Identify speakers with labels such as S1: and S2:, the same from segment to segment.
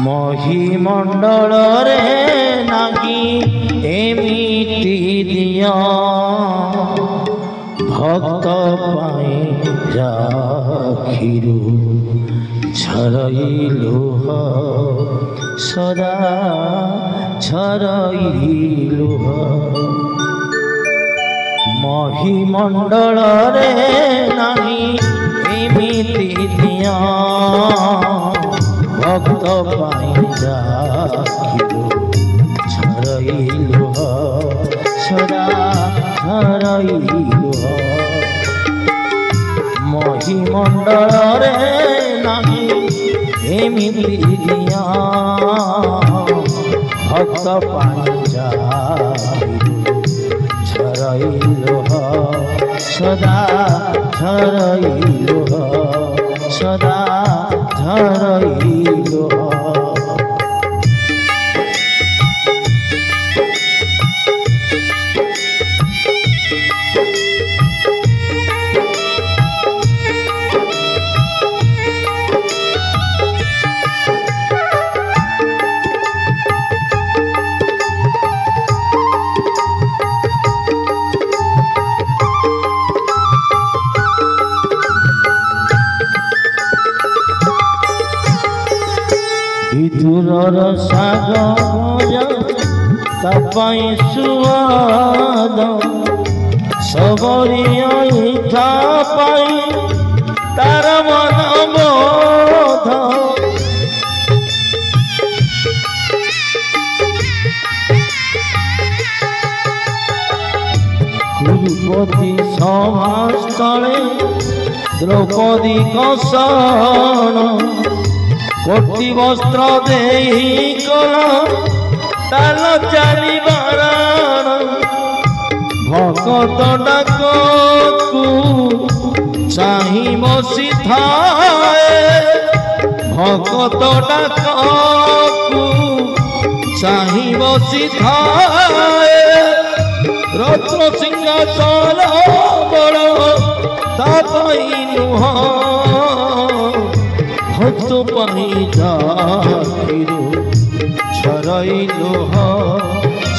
S1: মহিমণ্ডল রে নাহি এমিতি দিয়া ভক্ত পাই রাখিরু ছড়াইলু সদা ছড়াইলু মহিমণ্ডল রে নাহি এমিতি দিয়া ভক্ত পাই রাখিরু ছড়াইলু সদা ছড়াইলু মহিমণ্ডল রে নাহি এমিতি দিয়া ভক্ত পাই রাখিরু ছড়াইলু সদা ছড়াইলু সদা ছড়াইলু বিদুরর সাগর তাপাই সুয়াদ সবরি ইচ্ছা পাই তার মন বোধ কুরুপতি সভাস্থলে দ্রৌপদী কষণ কোটি বস্ত্র দেহি কল তাল চালি বারাণ ভকত ডাকু চাহি বসি থায়ে ভকত ডাকু চাহি বসি থায়ে রত্ন সিংহাসন বড় তা পাই নুহ ভক্ত পাই রাখিরু ছড়াইলু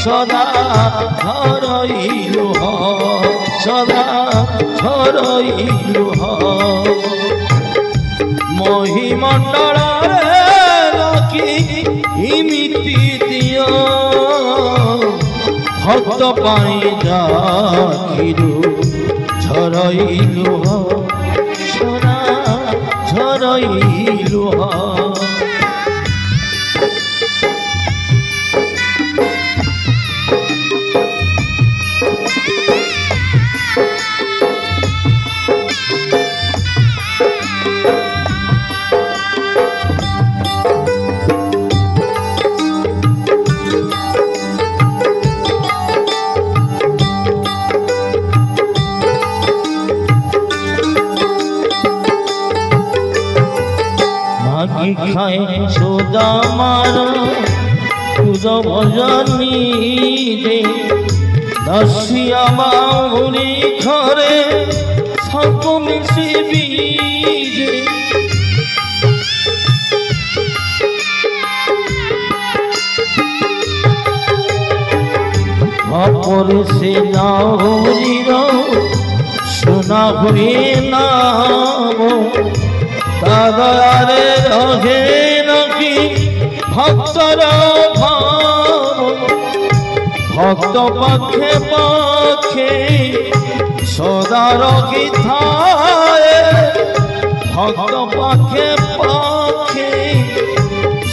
S1: সদা ছড়াইলু সদা ছড়াইলু মহিমণ্ডল রে নাহি এমিতি দিয়া ভক্ত পাই রাখিরু ছড়াইলু সদা ছড়াইলু খায় সুদামার তুজ ভজনী রে দশিয়া বাউরি ঘরে সব মিশিবি রে অপরে সে নাউরির সোনা হয়ে নাম তাদয়ারে রহে নাকি ভক্তর ভাব ভক্ত পক্ষে পক্ষে সদা রকি থায়ে ভক্ত পক্ষে পক্ষে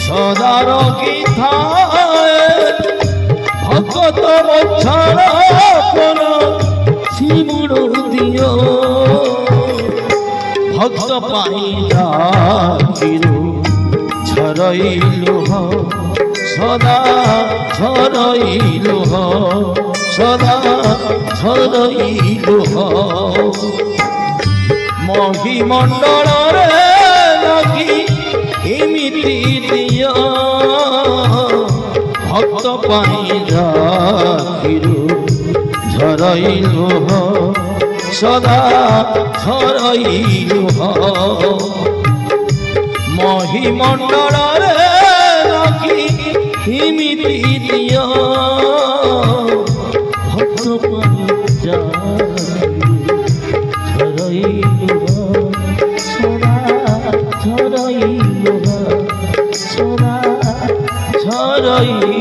S1: সদা রকি থায়ে ভক্ত বৎসর পর শিমুড় দিও ভক্ত পাই রাখিরু ছড়াইলু সদা ছড়াইলু সদা ছড়াইলু মহিমণ্ডল রে নাহি এমিতি দিয়া ভক্ত পাই রাখিরু ছড়াইলু সদা ছড়াইলু মহিমণ্ডল রে ইমিতি দিয় ভক্ত পাই ঝরইল সদা ঝরইল সদা ঝরইল